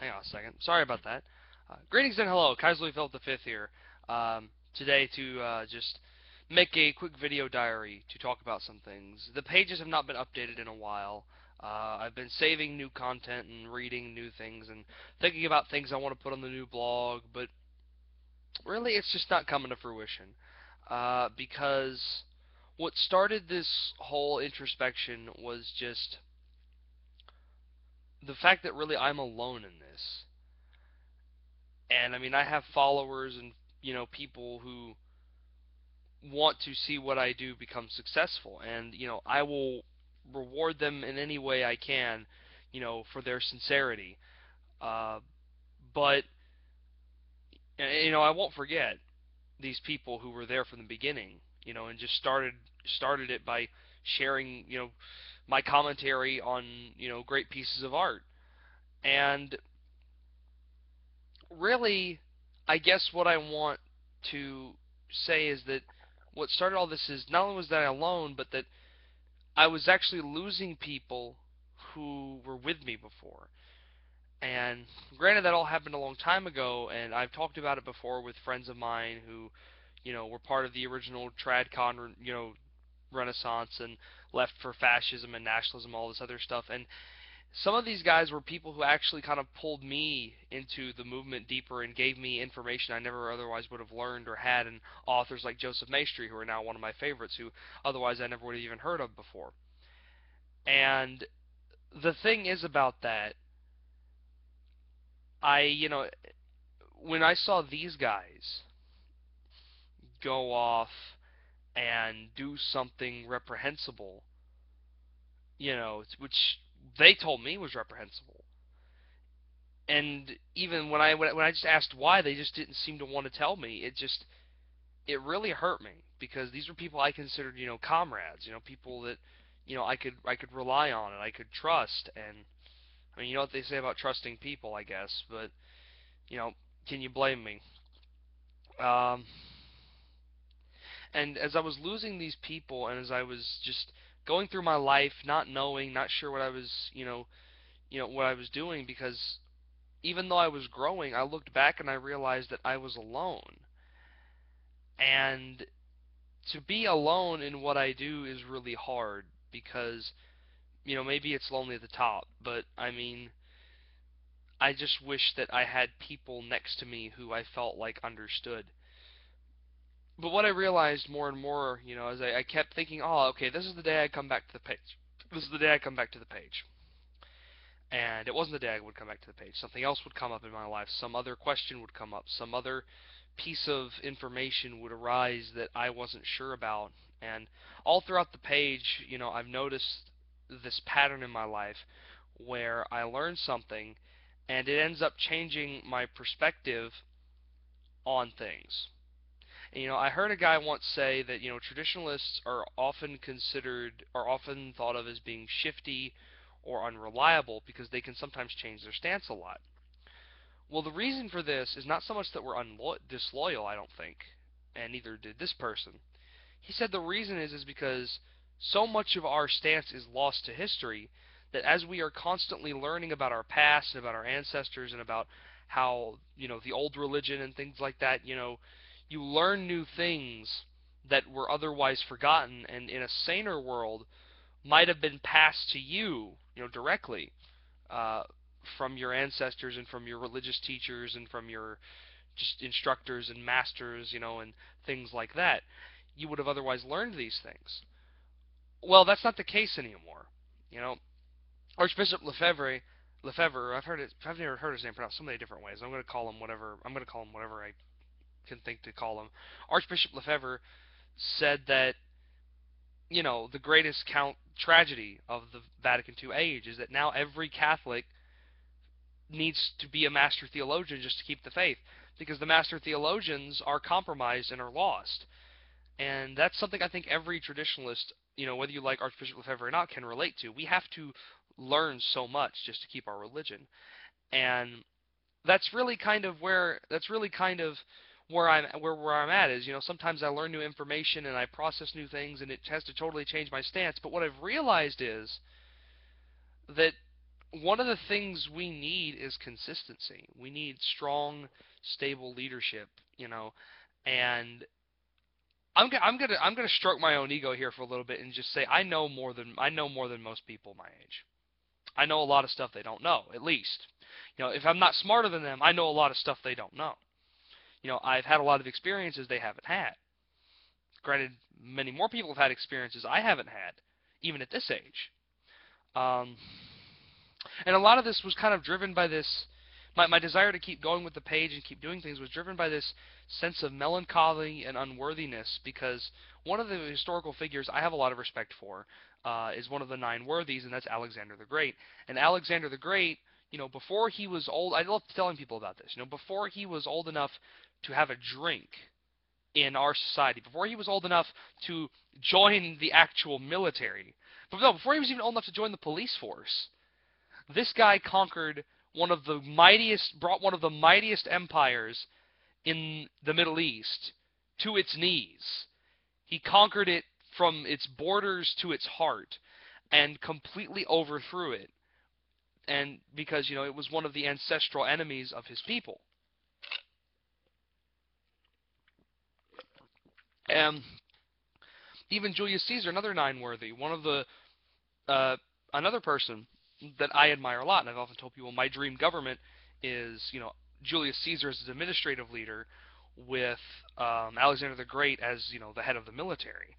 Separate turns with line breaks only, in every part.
Hang on a second. Sorry about that. Greetings and hello. Kaiser Philip V here. Today to just make a quick video diary to talk about some things. The pages have not been updated in a while. I've been saving new content and reading new things and thinking about things I want to put on the new blog, but really it's just not coming to fruition. Because what started this whole introspection was just the fact that really I'm alone in this. And I mean, I have followers and people who want to see what I do become successful, and I will reward them in any way I can, for their sincerity. Uh, but I won't forget these people who were there from the beginning, and just started it by sharing, my commentary on great pieces of art. And really, I guess what I want to say is that what started all this is not only was that alone, but that I was actually losing people who were with me before. And granted, that all happened a long time ago, and I've talked about it before with friends of mine who, were part of the original TradCon, Renaissance and left for fascism and nationalism, all this other stuff. And some of these guys were people who actually kind of pulled me into the movement deeper and gave me information I never otherwise would have learned or had, and authors like Joseph Maestri, who are now one of my favorites, who otherwise I never would have even heard of before. And the thing is about that, when I saw these guys go off and do something reprehensible, which they told me was reprehensible, and even when I just asked why, they just didn't seem to want to tell me. It really hurt me because these were people I considered comrades, people that I could rely on and I could trust. And I mean, you know what they say about trusting people, I guess, but you know can you blame me? Um, and as I was losing these people, and as I was just going through my life, not knowing, not sure what I was, what I was doing, because even though I was growing, I looked back and I realized that I was alone. And to be alone in what I do is really hard because, maybe it's lonely at the top, but I mean, I just wish that I had people next to me who I felt like understood. But what I realized more and more, as I kept thinking, oh, okay, this is the day I come back to the page. This is the day I come back to the page. And it wasn't the day I would come back to the page. Something else would come up in my life. Some other question would come up. Some other piece of information would arise that I wasn't sure about. And all throughout the page, I've noticed this pattern in my life where I learn something and it ends up changing my perspective on things. And, I heard a guy once say that, traditionalists are often thought of as being shifty or unreliable because they can sometimes change their stance a lot. Well, the reason for this is not so much that we're disloyal, I don't think, and neither did this person. He said the reason is because so much of our stance is lost to history that as we are constantly learning about our past and about our ancestors and about how, the old religion and things like that, you learn new things that were otherwise forgotten and in a saner world might have been passed to you, directly uh, from your ancestors and from your religious teachers and from your just instructors and masters, and things like that. You would have otherwise learned these things. Well, that's not the case anymore. You know, Archbishop Lefebvre, I've never heard his name pronounced so many different ways. I'm going to call him whatever. I'm going to call him whatever I can think to call him. Archbishop Lefebvre said that the greatest tragedy of the Vatican II age is that now every Catholic needs to be a master theologian just to keep the faith, because the master theologians are compromised and are lost. And that's something I think every traditionalist, whether you like Archbishop Lefebvre or not, can relate to. We have to learn so much just to keep our religion. And that's really kind of where I'm at is, sometimes I learn new information and I process new things and it has to totally change my stance. But what I've realized is that one of the things we need is consistency. We need strong, stable leadership, and I'm gonna stroke my own ego here for a little bit and just say I know more than most people my age. I know a lot of stuff they don't know, at least. If I'm not smarter than them, I know a lot of stuff they don't know. I've had a lot of experiences they haven't had. Granted, many more people have had experiences I haven't had, even at this age. Um, and a lot of this was kind of driven by this. My desire to keep going with the page and keep doing things was driven by this sense of melancholy and unworthiness, because one of the historical figures I have a lot of respect for is one of the nine worthies, and that's Alexander the Great. And Alexander the Great, before he was old, I love telling people about this. Before he was old enough to have a drink in our society, before he was old enough to join the actual military, but no, before he was even old enough to join the police force, this guy brought one of the mightiest empires in the Middle East to its knees. He conquered it from its borders to its heart and completely overthrew it. And because, it was one of the ancestral enemies of his people. And even Julius Caesar, another nine-worthy, another person that I admire a lot, and I've often told people my dream government is, Julius Caesar as his administrative leader, with Alexander the Great as, the head of the military.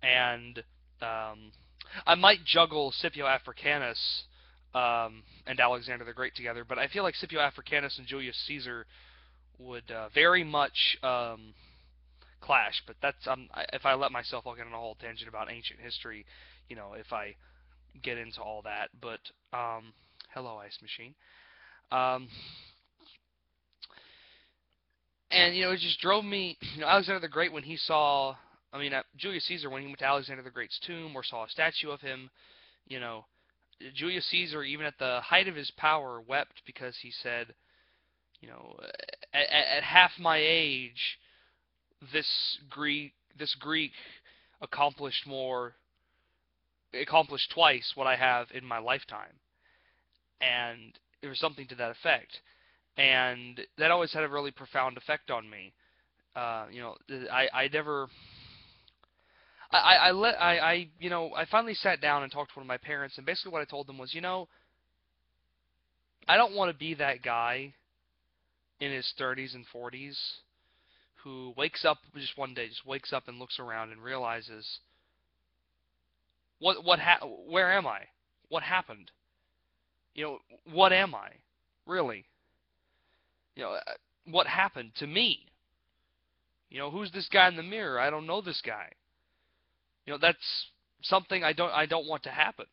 And I might juggle Scipio Africanus and Alexander the Great together, but I feel like Scipio Africanus and Julius Caesar would very much clash. But if I let myself, I'll get on a whole tangent about ancient history, if I get into all that. But hello, Ice Machine. Um, and it just drove me. Alexander the Great, when he saw, Julius Caesar, when he went to Alexander the Great's tomb or saw a statue of him, Julius Caesar, even at the height of his power, wept because he said, at half my age, this Greek accomplished twice what I have in my lifetime. And it was something to that effect. And that always had a really profound effect on me. I never, I finally sat down and talked to one of my parents, and basically what I told them was, I don't want to be that guy in his 30s and 40s who wakes up just one day, just wakes up and looks around and realizes, where am I? What happened? What am I? Really? What happened to me? Who's this guy in the mirror? I don't know this guy. That's something I don't want to happen.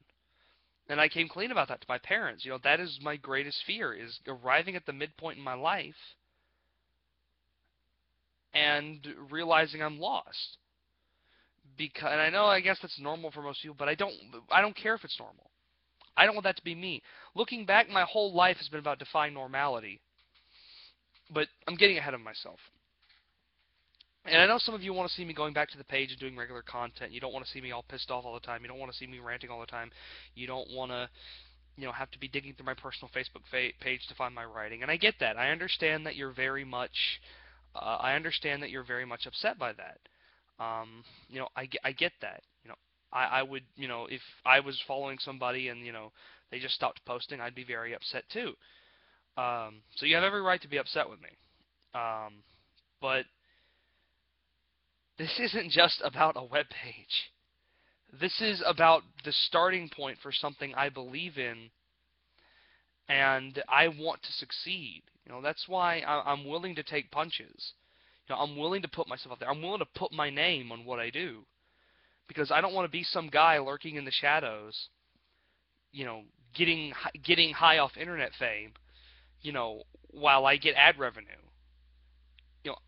And I came clean about that to my parents. That is my greatest fear, is arriving at the midpoint in my life and realizing I'm lost. And I guess that's normal for most people, but I don't care if it's normal. I don't want that to be me. Looking back, my whole life has been about defying normality. But I'm getting ahead of myself. And I know some of you want to see me going back to the page and doing regular content. You don't want to see me all pissed off all the time. You don't want to see me ranting all the time. You don't want to, have to be digging through my personal Facebook page to find my writing. And I get that. I understand that you're very much upset by that. I get that. I would, if I was following somebody and, they just stopped posting, I'd be very upset too. So you have every right to be upset with me. But this isn't just about a web page. This is about the starting point for something I believe in, and I want to succeed. That's why I'm willing to take punches. I'm willing to put myself out there. I'm willing to put my name on what I do, because I don't want to be some guy lurking in the shadows, getting high off internet fame, while I get ad revenue.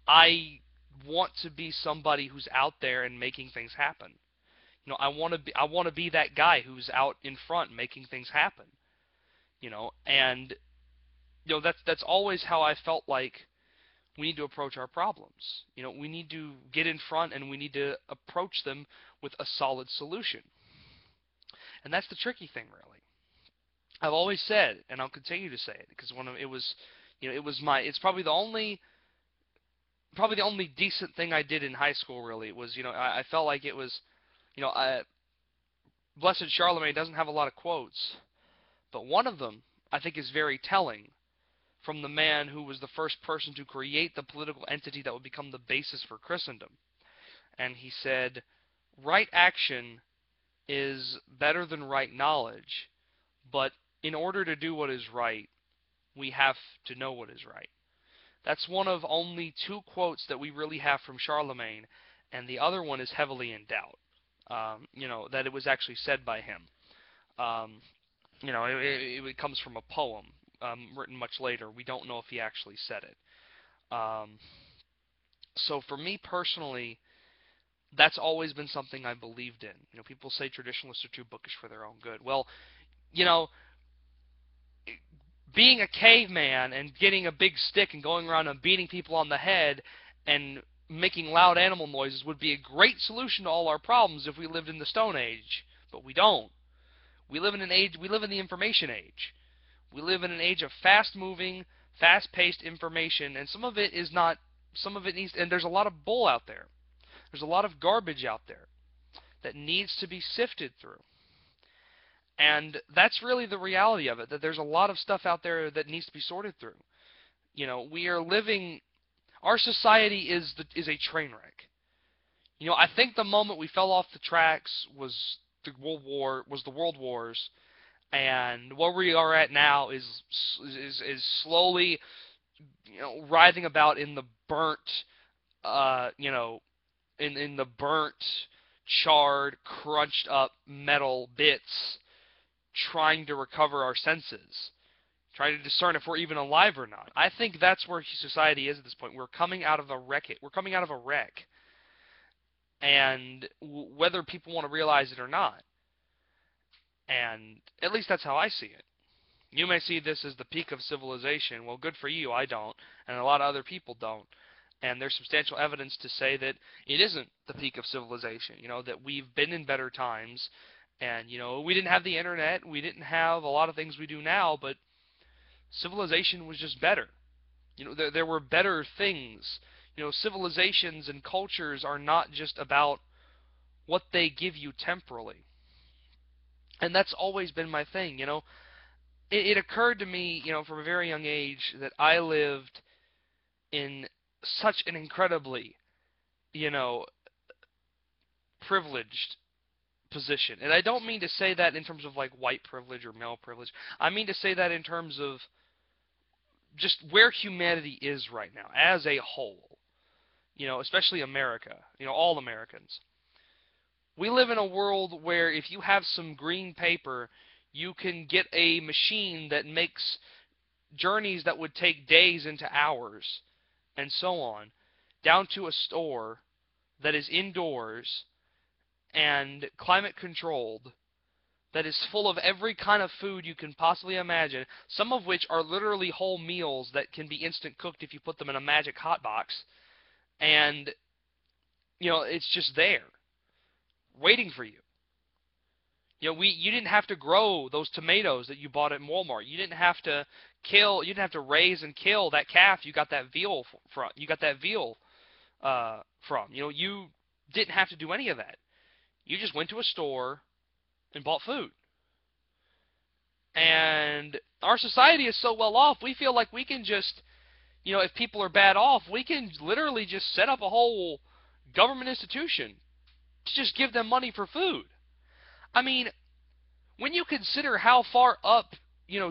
I want to be somebody who's out there and making things happen. I want to be that guy who's out in front making things happen. And that's always how I felt like we need to approach our problems. We need to get in front and we need to approach them with a solid solution. And that's the tricky thing, really. I've always said, and I'll continue to say it, because it was, it was it's probably the only decent thing I did in high school. Really, was, I felt like it was, Blessed Charlemagne doesn't have a lot of quotes, but one of them I think is very telling, from the man who was the first person to create the political entity that would become the basis for Christendom. And he said, right action is better than right knowledge, but in order to do what is right, we have to know what is right. That's one of only two quotes that we really have from Charlemagne, and the other one is heavily in doubt. That it was actually said by him. Um, it comes from a poem written much later. We don't know if he actually said it. Um, so for me personally, that's always been something I believed in. People say traditionalists are too bookish for their own good. Well, you know, being a caveman and getting a big stick and going around and beating people on the head and making loud animal noises would be a great solution to all our problems if we lived in the Stone Age. But we don't. We live in the information age. We live in an age of fast-moving, fast-paced information, and some of it needs, and there's a lot of bull out there. There's a lot of garbage out there that needs to be sifted through. And that's really the reality of it, that there's a lot of stuff out there that needs to be sorted through. Our society is a train wreck. I think the moment we fell off the tracks was the World Wars, and where we are at now is slowly, writhing about in the burnt, in the burnt, charred, crunched up metal bits, trying to recover our senses, trying to discern if we're even alive or not. I think that's where society is at this point. We're coming out of a wreck. And whether people want to realize it or not. And at least that's how I see it. You may see this as the peak of civilization. Well, good for you. I don't, and a lot of other people don't. And there's substantial evidence to say that it isn't the peak of civilization. That we've been in better times, and we didn't have the internet, we didn't have a lot of things we do now, but civilization was just better. There were better things. Civilizations and cultures are not just about what they give you temporally. And that's always been my thing. It occurred to me, from a very young age, that I lived in such an incredibly, privileged position. And I don't mean to say that in terms of like white privilege or male privilege. I mean to say that in terms of just where humanity is right now as a whole. Especially America, all Americans. We live in a world where if you have some green paper, you can get a machine that makes journeys that would take days into hours, and so on, down to a store that is indoors and climate controlled, that is full of every kind of food you can possibly imagine, some of which are literally whole meals that can be instant cooked if you put them in a magic hot box. And, it's just there, waiting for you. You didn't have to grow those tomatoes that you bought at Walmart. You didn't have to raise and kill that calf you got that veal from. You didn't have to do any of that. You just went to a store and bought food. And our society is so well off, we feel like we can just, if people are bad off, we can literally just set up a whole government institution to just give them money for food. I mean, when you consider how far up,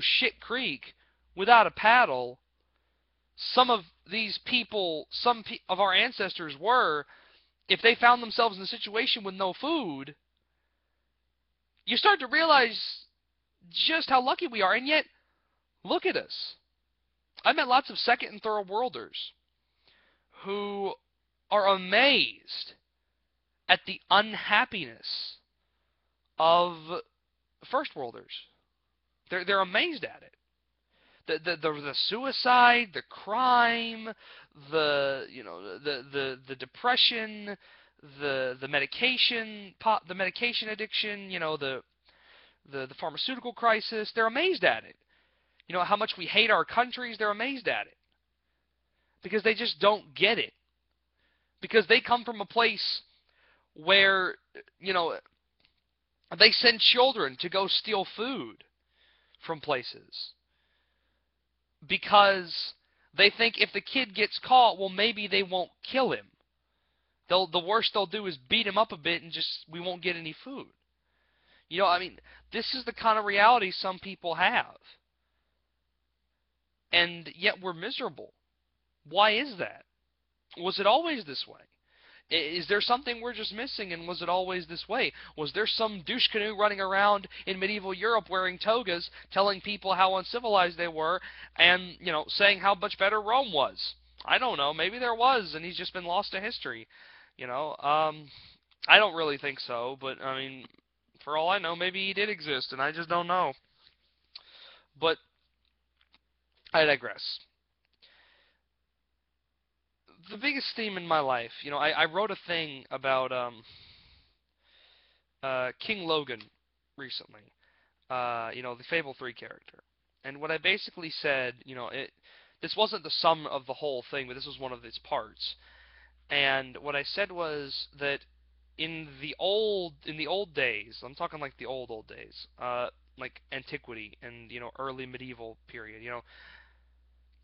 shit creek without a paddle some of these people, of our ancestors were, if they found themselves in a situation with no food, you start to realize just how lucky we are. And yet, look at us. I met lots of second and third worlders who are amazed at the unhappiness of first worlders. They're amazed at it. The suicide, the crime, the depression, the medication addiction, the pharmaceutical crisis. They're amazed at it. How much we hate our countries. They're amazed at it because they just don't get it. Because they come from a place where they send children to go steal food from places because they think if the kid gets caught, well, maybe they won't kill him. The worst they'll do is beat him up a bit and we won't get any food. This is the kind of reality some people have. And yet we're miserable. Why is that? Was it always this way? Is there something we're just missing, and was it always this way? Was there some douche canoe running around in medieval Europe wearing togas, telling people how uncivilized they were, and, saying how much better Rome was? I don't know. Maybe there was, and he's just been lost to history. I don't really think so, but, for all I know, maybe he did exist, and I just don't know. But I digress. The biggest theme in my life, I wrote a thing about King Logan recently, the Fable 3 character. And what I basically said, this wasn't the sum of the whole thing, but this was one of its parts. And what I said was that in the old days, I'm talking like the old days, like antiquity and, early medieval period,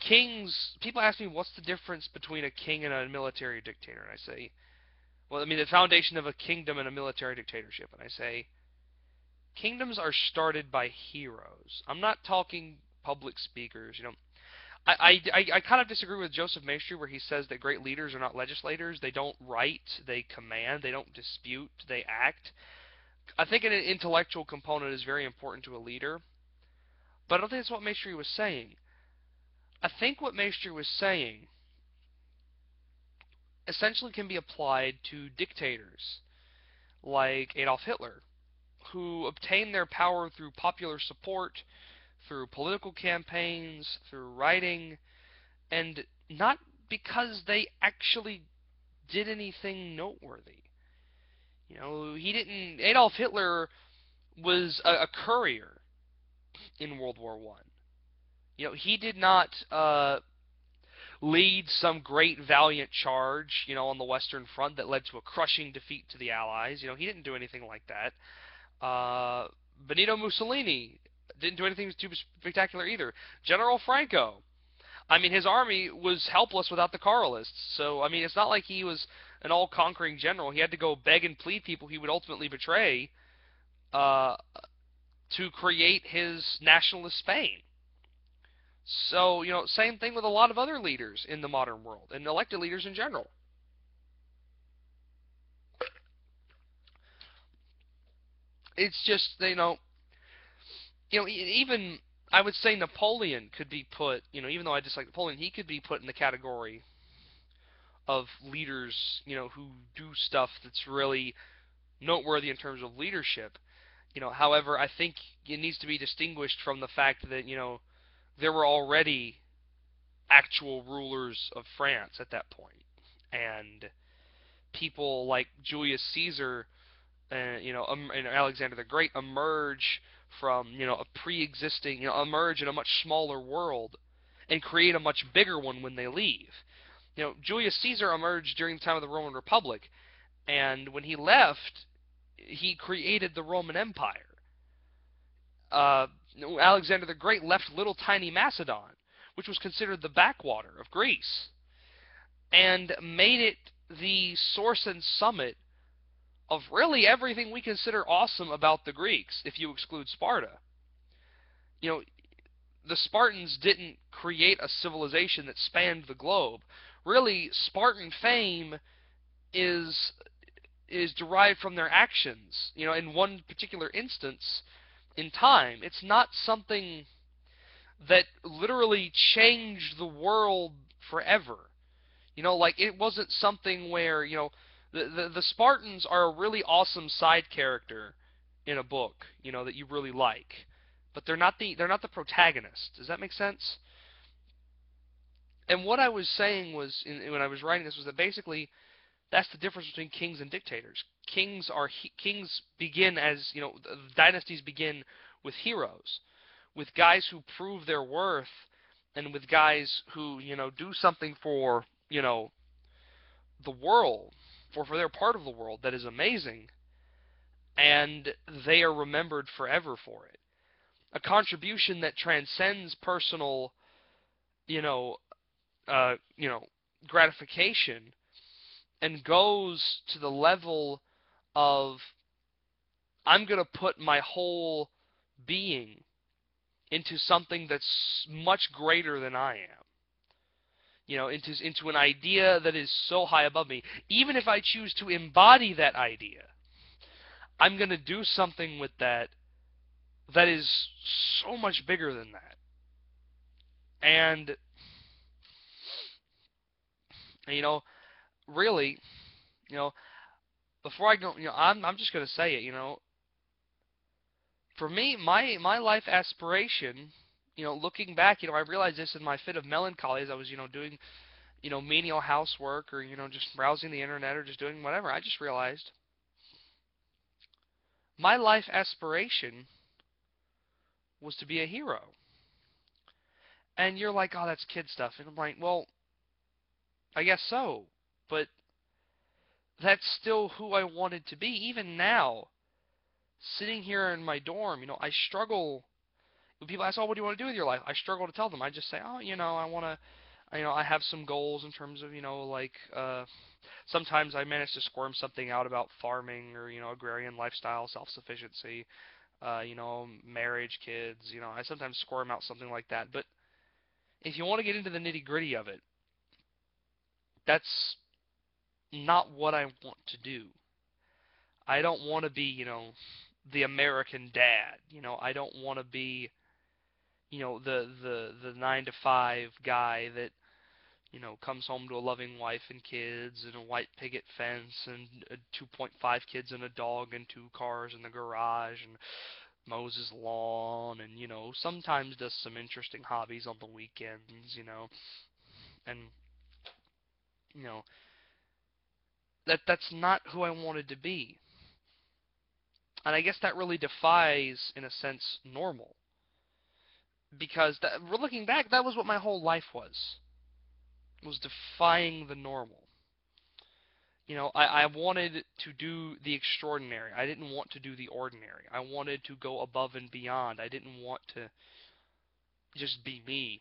kings, people ask me what's the difference between a king and a military dictator, and I say, well, the foundation of a kingdom and a military dictatorship, and I say, kingdoms are started by heroes. I'm not talking public speakers, I kind of disagree with Joseph Maestri where he says that great leaders are not legislators. They don't write, they command, they don't dispute, they act. I think an intellectual component is very important to a leader, but I don't think that's what Maestri was saying. I think what Maestri was saying essentially can be applied to dictators like Adolf Hitler, who obtained their power through popular support, through political campaigns, through writing, and not because they actually did anything noteworthy. Adolf Hitler was a courier in World War I. He did not lead some great valiant charge, on the Western Front that led to a crushing defeat to the Allies. He didn't do anything like that. Benito Mussolini didn't do anything too spectacular either. General Franco, his army was helpless without the Carlists. So, it's not like he was an all-conquering general. He had to go beg and plead people he would ultimately betray to create his nationalist Spain. So, same thing with a lot of other leaders in the modern world, and elected leaders in general. It's just, even, I would say Napoleon could be put, even though I dislike Napoleon, he could be put in the category of leaders, who do stuff that's really noteworthy in terms of leadership. However, I think it needs to be distinguished from the fact that, there were already actual rulers of France at that point, and people like Julius Caesar, and Alexander the Great emerge from, a pre-existing, emerge in a much smaller world and create a much bigger one when they leave. Julius Caesar emerged during the time of the Roman Republic, and when he left, he created the Roman Empire. Alexander the Great left little tiny Macedon, which was considered the backwater of Greece, and made it the source and summit of really everything we consider awesome about the Greeks, if you exclude Sparta. The Spartans didn't create a civilization that spanned the globe. Really, Spartan fame is derived from their actions. In one particular instance in time, it's not something that literally changed the world forever. It wasn't something where, the Spartans are a really awesome side character in a book, that you really like, but they're not the protagonist. Does that make sense? And what I was saying was, when I was writing this, was that basically That's the difference between kings and dictators. Kings begin as, dynasties begin with heroes, with guys who prove their worth, and with guys who, do something for, the world, or for their part of the world that is amazing, and they are remembered forever for it. A contribution that transcends personal, you know, uh, you know, gratification, and goes to the level of, I'm going to put my whole being into something that's much greater than I am. Into an idea that is so high above me. Even if I choose to embody that idea, I'm going to do something with that is so much bigger than that. And, really, you know, before I go, I'm just going to say it, for me, my life aspiration, looking back, I realized this in my fit of melancholy as I was, doing, menial housework, or, just browsing the internet, or just doing whatever. I just realized my life aspiration was to be a hero. And you're like, oh, that's kid stuff. And I'm like, well, I guess so. But that's still who I wanted to be. Even now, sitting here in my dorm, I struggle. When people ask, oh, what do you want to do with your life? I struggle to tell them. I just say, oh, I want to, I have some goals in terms of, sometimes I manage to squirm something out about farming, or, agrarian lifestyle, self-sufficiency, marriage, kids, I sometimes squirm out something like that. But if you want to get into the nitty-gritty of it, that's not what I want to do. I don't want to be, the American dad. I don't want to be, the 9 to 5 guy that, comes home to a loving wife and kids and a white picket fence and 2.5 kids and a dog and 2 cars in the garage and mows his lawn and, sometimes does some interesting hobbies on the weekends, and, you know, that's not who I wanted to be. And I guess that really defies, in a sense, normal. Because looking back, that was what my whole life was defying the normal. I wanted to do the extraordinary. I didn't want to do the ordinary. I wanted to go above and beyond. I didn't want to just be me.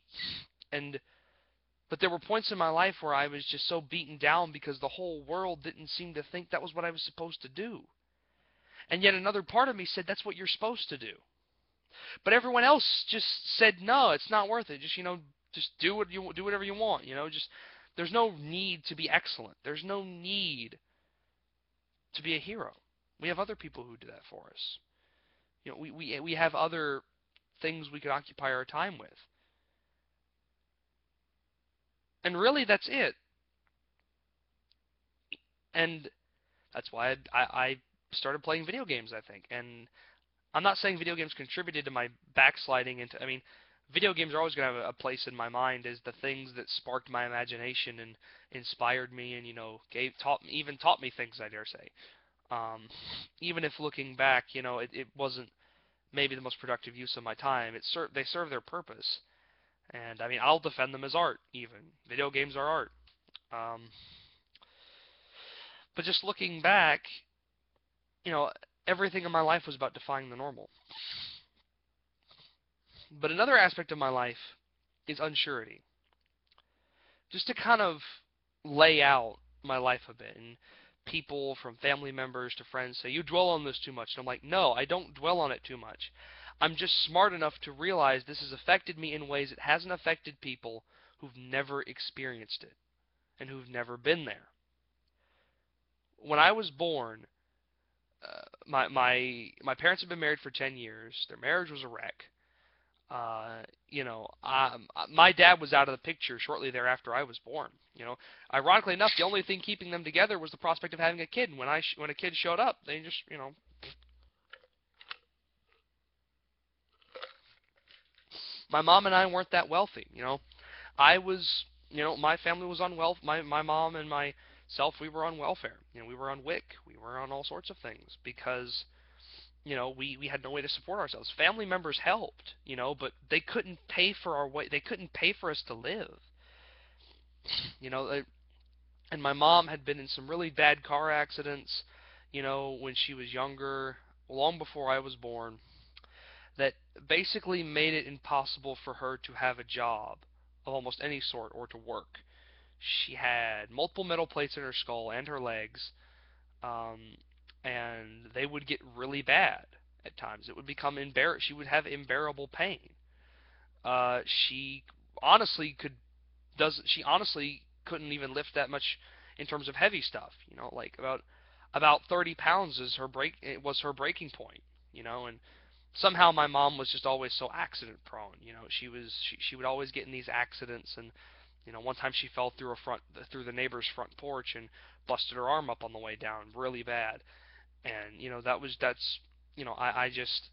But there were points in my life where I was just so beaten down because the whole world didn't seem to think that was what I was supposed to do. And yet another part of me said, that's what you're supposed to do. But everyone else just said, no, it's not worth it. Just do whatever you want. There's no need to be excellent. There's no need to be a hero. We have other people who do that for us. We have other things we could occupy our time with. And really, that's it. And that's why I started playing video games, I think. And I'm not saying video games contributed to my backsliding into... video games are always going to have a place in my mind as the things that sparked my imagination and inspired me and, even taught me things, I dare say. Even if looking back, it wasn't maybe the most productive use of my time, they serve their purpose. And, I'll defend them as art, even. Video games are art. But just looking back, everything in my life was about defying the normal. But another aspect of my life is unsurety. Just to kind of lay out my life a bit, and people from family members to friends say, you dwell on this too much. And I'm like, no, I don't dwell on it too much. I'm just smart enough to realize this has affected me in ways it hasn't affected people who've never experienced it and who've never been there. When I was born, my parents had been married for 10 years. Their marriage was a wreck. My dad was out of the picture shortly thereafter I was born. Ironically enough, the only thing keeping them together was the prospect of having a kid. And when a kid showed up, they just, my mom and I weren't that wealthy. I was, my family was unwealthy. My mom and my self, we were on welfare. We were on WIC. We were on all sorts of things because we had no way to support ourselves. Family members helped, but they couldn't pay for our way. They couldn't pay for us to live. You know, and my mom had been in some really bad car accidents, when she was younger, long before I was born, that basically made it impossible for her to have a job of almost any sort or to work. She had multiple metal plates in her skull and her legs, um, and they would get really bad at times. It would become She would have unbearable pain. She honestly could does She honestly couldn't even lift that much in terms of heavy stuff. Like about 30 pounds is her break. It was her breaking point. And somehow my mom was just always so accident prone. She would always get in these accidents, and one time she fell through the neighbor's front porch and busted her arm up on the way down really bad. And that's I just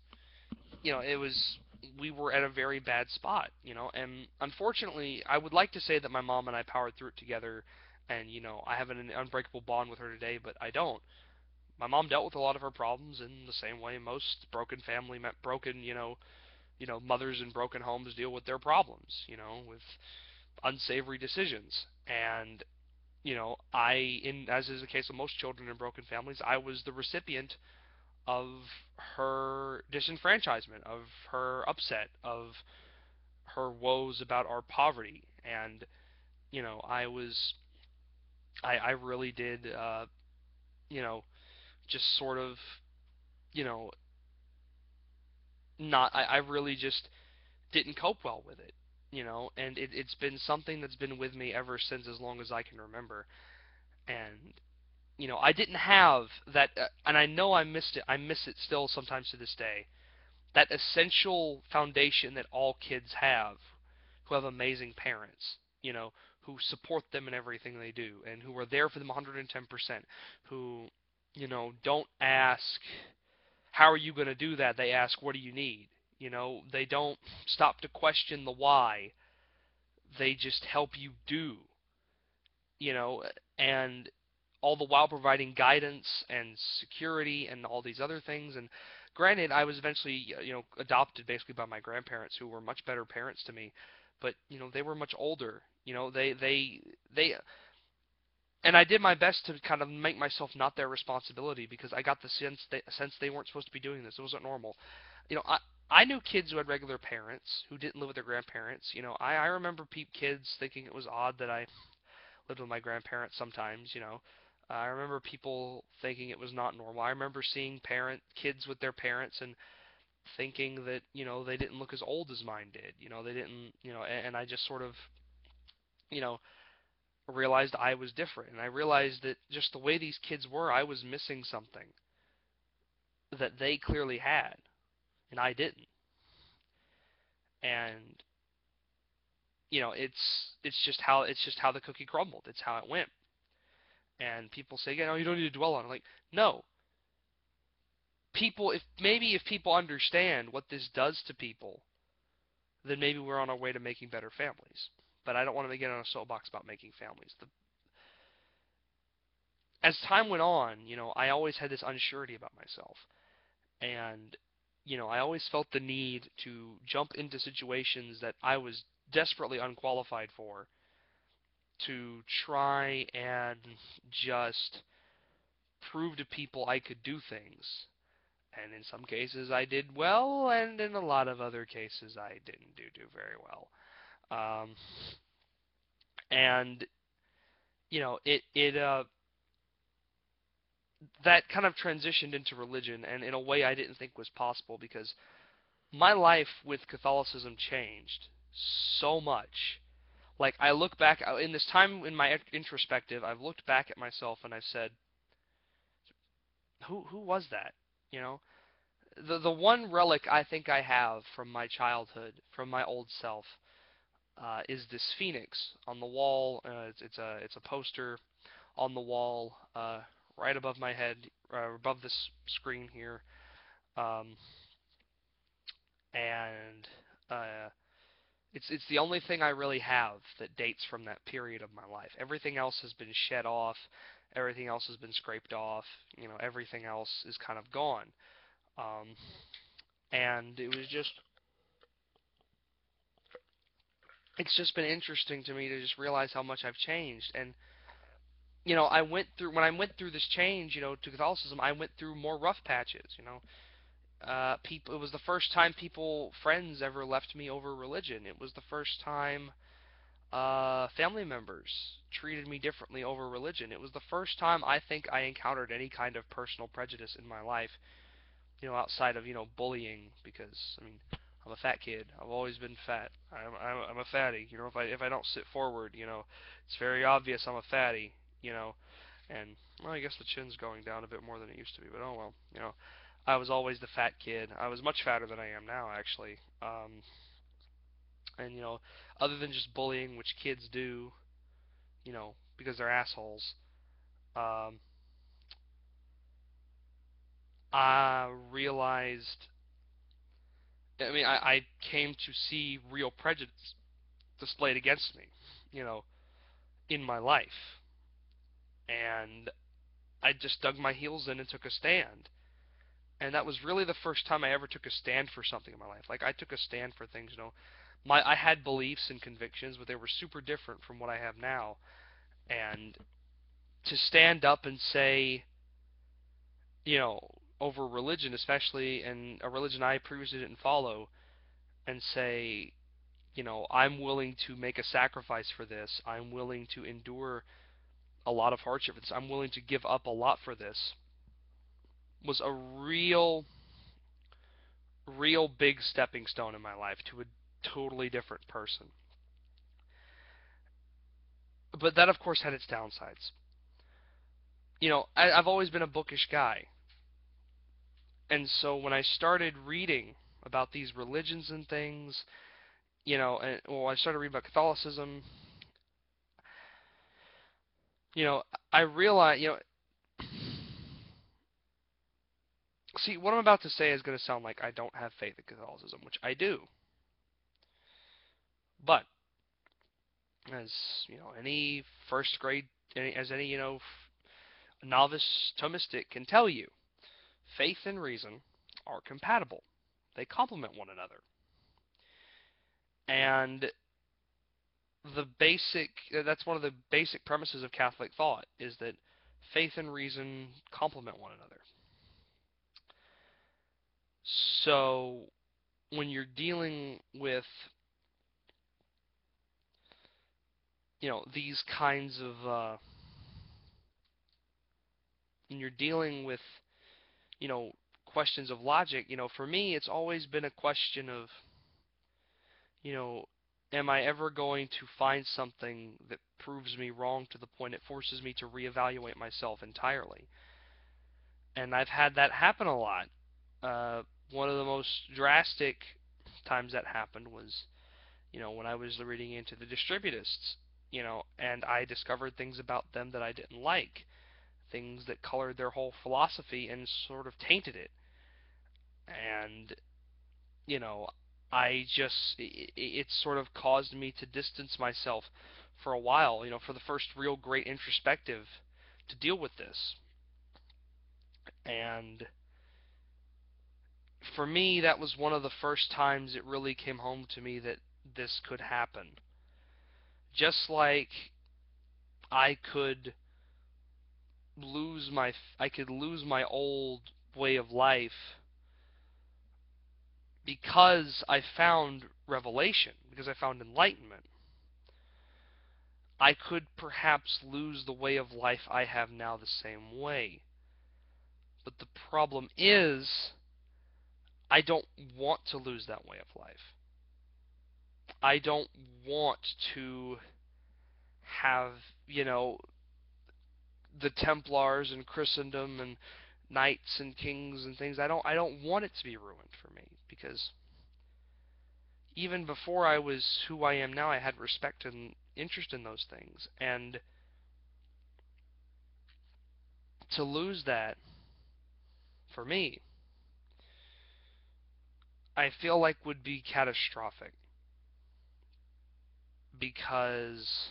it was we were at a very bad spot. And unfortunately, I would like to say that my mom and I powered through it together, and I have an unbreakable bond with her today, but I don't. My mom dealt with a lot of her problems in the same way most mothers in broken homes deal with their problems, with unsavory decisions. And as is the case with most children in broken families, I was the recipient of her disenfranchisement, of her upset, of her woes about our poverty. And I really did, you know, just sort of, you know, not, I really just didn't cope well with it. And it's been something that's been with me ever since, as long as I can remember. And I didn't have that, and I know I missed it. I miss it still sometimes to this day. That essential foundation that all kids have, who have amazing parents, who support them in everything they do, and who are there for them 110%, who, don't ask, how are you going to do that? They ask, what do you need? They don't stop to question the why. They just help you do, you know, and all the while providing guidance and security and all these other things. And granted, I was eventually, adopted basically by my grandparents, who were much better parents to me, but they were much older. They and I did my best to kind of make myself not their responsibility, because I got the sense they weren't supposed to be doing this. It wasn't normal. I knew kids who had regular parents who didn't live with their grandparents. I remember kids thinking it was odd that I lived with my grandparents sometimes. I remember people thinking it was not normal. I remember seeing kids with their parents and thinking that they didn't look as old as mine did. They didn't. And I just sort of you know realized I was different, and I realized that just the way these kids were, I was missing something that they clearly had, and I didn't. And it's just how the cookie crumbled. It's how it went. And people say, you don't need to dwell on it. Like, no. If people understand what this does to people, then maybe we're on our way to making better families. But I don't want to get on a soapbox about making families. As time went on, I always had this unsurety about myself. And, I always felt the need to jump into situations that I was desperately unqualified for, to try and just prove to people I could do things. And in some cases I did well, and in a lot of other cases I didn't do very well. Um, and it that kind of transitioned into religion, and in a way I didn't think was possible, because my life with Catholicism changed so much. Like, I look back in this time in my introspective, I've looked back at myself and I've said, who was that? You know, the one relic I think I have from my childhood, from my old self, is this phoenix on the wall. It's a poster on the wall, right above my head, above this screen here, um, and It's the only thing I really have that dates from that period of my life. Everything else has been shed off. Everything else has been scraped off. Everything else is kind of gone. Um, and it's just been interesting to me to just realize how much I've changed. And when I went through this change, to Catholicism, I went through more rough patches. People. It was the first time friends, ever left me over religion. It was the first time family members treated me differently over religion. It was the first time I think I encountered any kind of personal prejudice in my life, outside of, bullying, because, I mean, I'm a fat kid. I've always been fat. I'm a fatty. If I don't sit forward, it's very obvious I'm a fatty, and, well, I guess the chin's going down a bit more than it used to be, but oh well, I was always the fat kid. I was much fatter than I am now, actually. And, other than just bullying, which kids do, because they're assholes, um, I realized, I mean, I came to see real prejudice displayed against me, you know, in my life. And I just dug my heels in and took a stand. And that was really the first time I ever took a stand for something in my life. Like, I took a stand for things, I had beliefs and convictions, but they were super different from what I have now. And to stand up and say, you know, over religion, especially, and a religion I previously didn't follow, and say, I'm willing to make a sacrifice for this. I'm willing to endure a lot of hardship for this. I'm willing to give up a lot for this. Was a real big stepping stone in my life to a totally different person. But that, of course, had its downsides. I've always been a bookish guy. And so when I started reading about these religions and things, I started reading about Catholicism, you know, I realized, see, what I'm about to say is going to sound like I don't have faith in Catholicism, which I do. But as any first grade, as any novice Thomistic can tell you, faith and reason are compatible. They complement one another, and that's one of the basic premises of Catholic thought, is that faith and reason complement one another. So when you're dealing with these kinds of when you're dealing with you know questions of logic, for me it's always been a question of you know am I ever going to find something that proves me wrong to the point it forces me to reevaluate myself entirely. And I've had that happen a lot. One of the most drastic times that happened was when I was reading into the distributists, and I discovered things about them that I didn't like, things that colored their whole philosophy and sort of tainted it. And, you know, it sort of caused me to distance myself for a while, for the first real great introspective to deal with this. And for me, that was one of the first times it really came home to me that this could happen. Just like I could lose my old way of life because I found revelation, because I found enlightenment. I could perhaps lose the way of life I have now the same way. But the problem is, I don't want to lose that way of life. I don't want to have, the Templars and Christendom and knights and kings and things. I don't want it to be ruined for me, because even before I was who I am now, I had respect and interest in those things. And to lose that, for me, I feel like would be catastrophic. because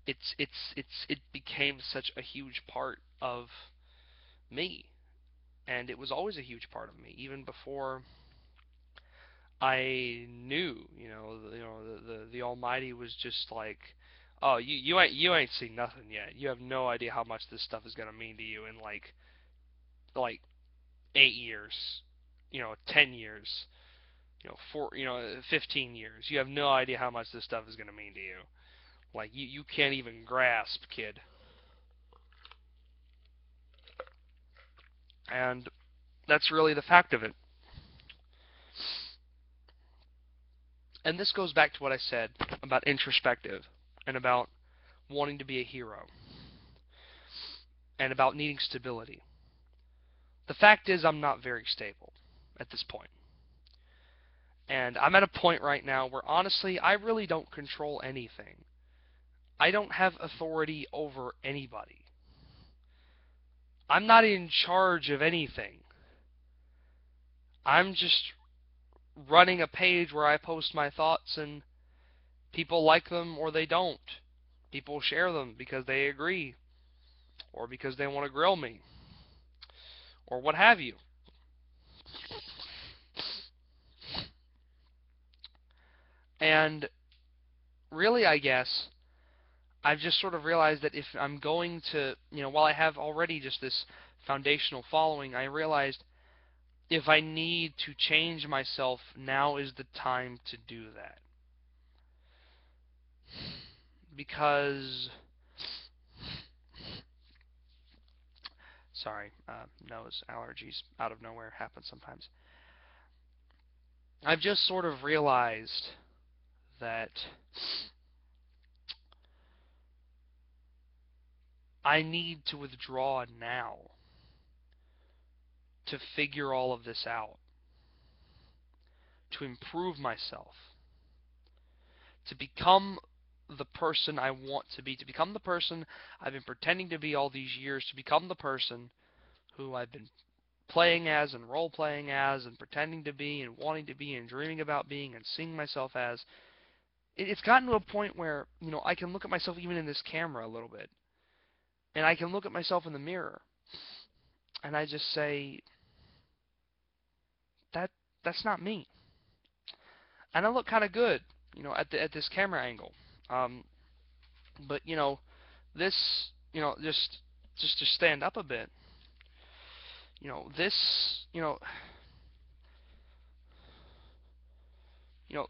it became such a huge part of me, and it was always a huge part of me, even before I knew, the Almighty was just like, oh, you ain't seen nothing yet. You have no idea how much this stuff is gonna mean to you in like 8 years, 10 years, 15 years. You have no idea how much this stuff is gonna mean to you. Like you can't even grasp, kid. And that's really the fact of it. And this goes back to what I said about introspective and about wanting to be a hero and about needing stability. The fact is, I'm not very stable at this point. And I'm at a point right now where, honestly, I really don't control anything. I don't have authority over anybody. I'm not in charge of anything. I'm just running a page where I post my thoughts, and people like them or they don't. People share them because they agree, or because they want to grill me, or what have you. And really, I guess, I've just sort of realized that if I'm going to, while I have already just this foundational following, I realized if I need to change myself, now is the time to do that. Because, sorry, nose allergies out of nowhere happen sometimes. I've just sort of realized that I need to withdraw now to figure all of this out, to improve myself, to become the person I want to be, to become the person I've been pretending to be all these years, to become the person who I've been playing as and role-playing as and pretending to be and wanting to be and dreaming about being and seeing myself as. It's gotten to a point where, I can look at myself even in this camera a little bit, and I can look at myself in the mirror, and I just say, that's not me. And I look kind of good, at this camera angle. But this, just to stand up a bit, this,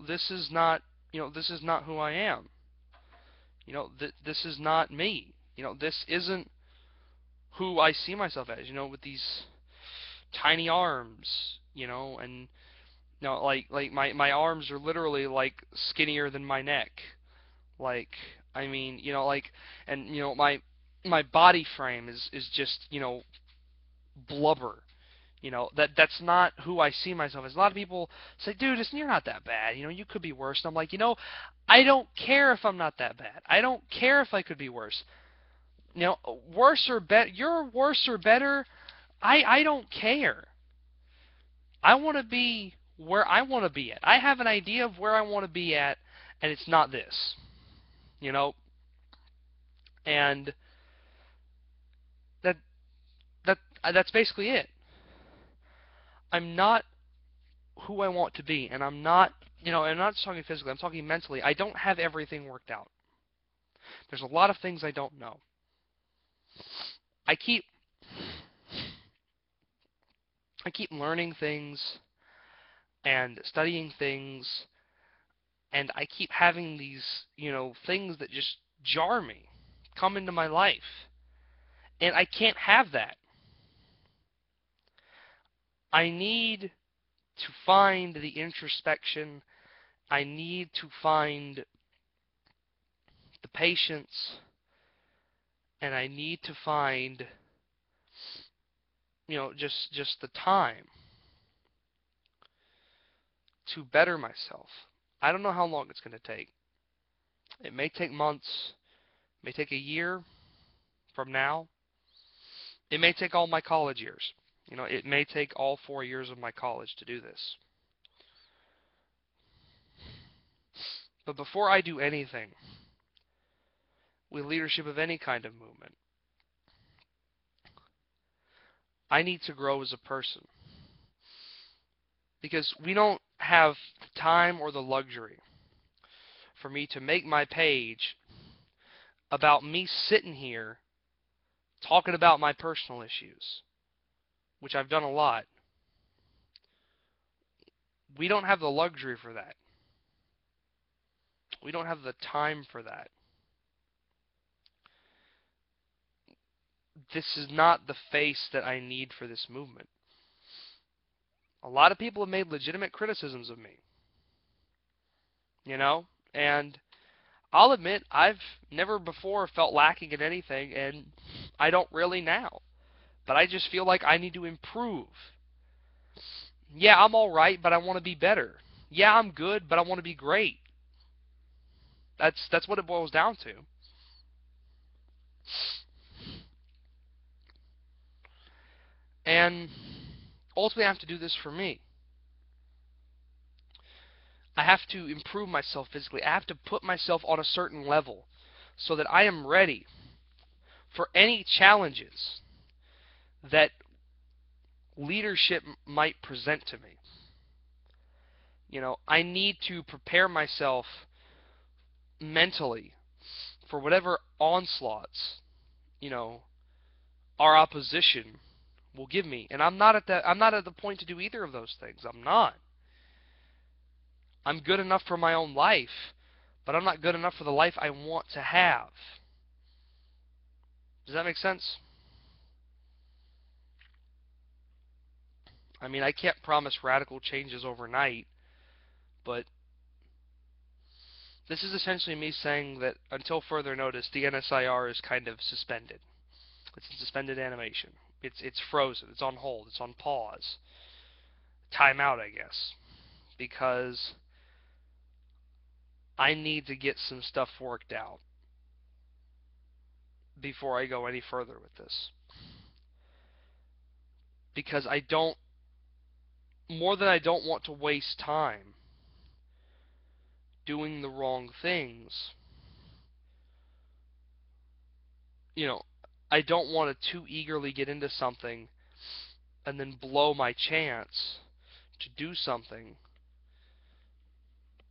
this is not, this is not who I am. This is not me. This isn't who I see myself as. With these tiny arms, and like my arms are literally like skinnier than my neck. Like, I mean, and my body frame is just, blubber. That's not who I see myself as. A lot of people say, dude, you're not that bad. You could be worse. And I'm like, I don't care if I'm not that bad. I don't care if I could be worse. Worse or better, you're worse or better, I don't care. I want to be where I want to be at. I have an idea of where I want to be at, and it's not this. And that's basically it. I'm not who I want to be, and I'm not, I'm not just talking physically, I'm talking mentally. I don't have everything worked out. There's a lot of things I don't know. I keep learning things and studying things, and I keep having these, things that just jar me, come into my life. And I can't have that. I need to find the introspection. I need to find the patience. And I need to find, just the time to better myself. I don't know how long it's going to take. It may take months. It may take a year from now. It may take all my college years. It may take all 4 years of my college to do this. But before I do anything with leadership of any kind of movement, I need to grow as a person. Because we don't have the time or the luxury for me to make my page about me sitting here talking about my personal issues, which I've done a lot. We don't have the luxury for that. We don't have the time for that. This is not the face that I need for this movement. A lot of people have made legitimate criticisms of me. And I'll admit I've never before felt lacking in anything, and I don't really now. But I just feel like I need to improve. Yeah, I'm alright, but I want to be better. Yeah, I'm good, but I want to be great. That's what it boils down to. And ultimately, I have to do this for me. I have to improve myself physically. I have to put myself on a certain level so that I am ready for any challenges that leadership might present to me. I need to prepare myself mentally for whatever onslaughts, our opposition will give me. And I'm not at the point to do either of those things. I'm not. I'm good enough for my own life, but I'm not good enough for the life I want to have. Does that make sense? I mean, I can't promise radical changes overnight, but this is essentially me saying that until further notice, the NSIR is kind of suspended. It's in suspended animation. It's frozen. It's on hold. It's on pause. Time out, I guess, because I need to get some stuff worked out before I go any further with this. Because more than I don't want to waste time doing the wrong things, I don't want to too eagerly get into something and then blow my chance to do something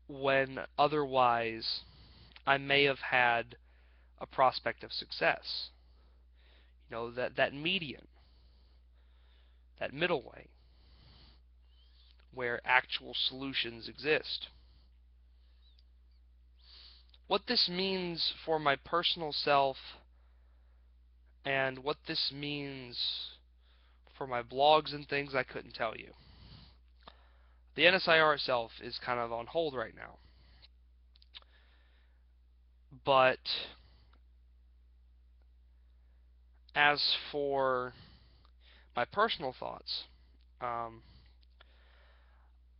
when otherwise I may have had a prospect of success. That median, that middle way, where actual solutions exist. What this means for my personal self and what this means for my blogs and things, I couldn't tell you. The NSIR itself is kind of on hold right now. But as for my personal thoughts,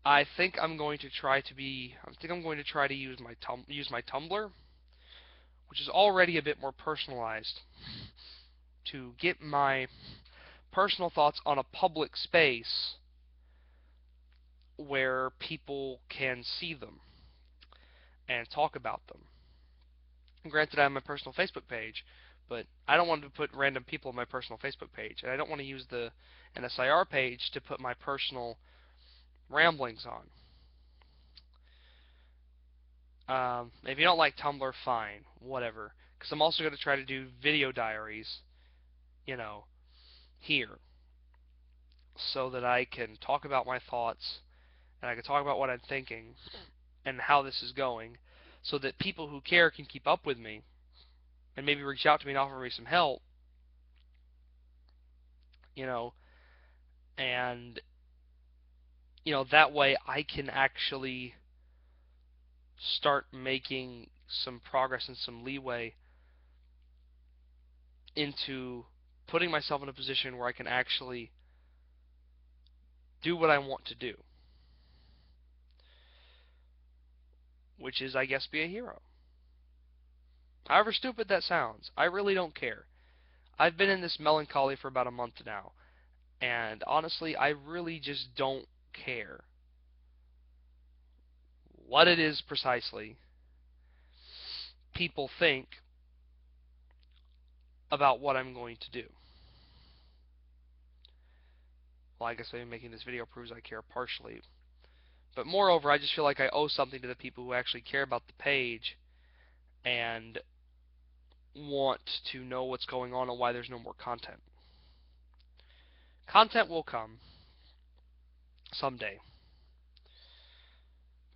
I think I'm going to try to use my Tumblr, which is already a bit more personalized, to get my personal thoughts on a public space where people can see them and talk about them. Granted, I have my personal Facebook page, but I don't want to put random people on my personal Facebook page, and I don't want to use the NSIR page to put my personal ramblings on. If you don't like Tumblr, fine, whatever. Because I'm also going to try to do video diaries, here, so that I can talk about my thoughts, and I can talk about what I'm thinking, and how this is going, so that people who care can keep up with me, and maybe reach out to me and offer me some help, and, that way I can actually start making some progress and some leeway into putting myself in a position where I can actually do what I want to do, which is, I guess, be a hero. However stupid that sounds, I really don't care. I've been in this melancholy for about a month now, and honestly, I really just don't care what it is precisely. people think about what I'm going to do. Well, I guess maybe making this video proves I care partially. But moreover, I just feel like I owe something to the people who actually care about the page and want to know what's going on and why there's no more content. Content will come someday.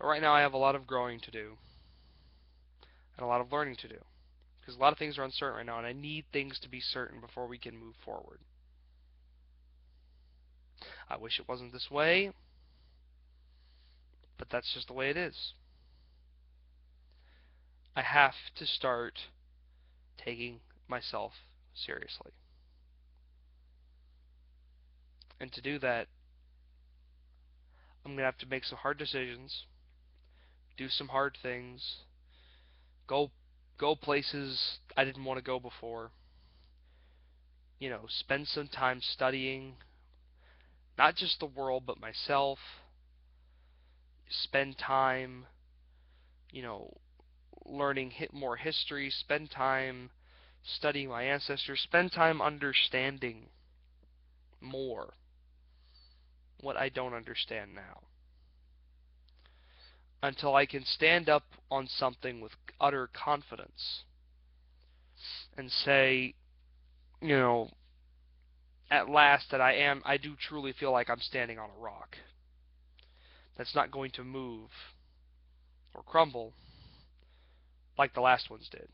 But right now I have a lot of growing to do and a lot of learning to do. Because a lot of things are uncertain right now, and I need things to be certain before we can move forward. I wish it wasn't this way, but that's just the way it is. I have to start taking myself seriously. And to do that, I'm going to have to make some hard decisions, do some hard things, go places I didn't want to go before. You know, spend some time studying, not just the world, but myself. Spend time, you know, learning more history, spend time studying my ancestors, spend time understanding more what I don't understand now. Until I can stand up on something with utter confidence and say, you know, at last that I do truly feel like I'm standing on a rock that's not going to move or crumble like the last ones did.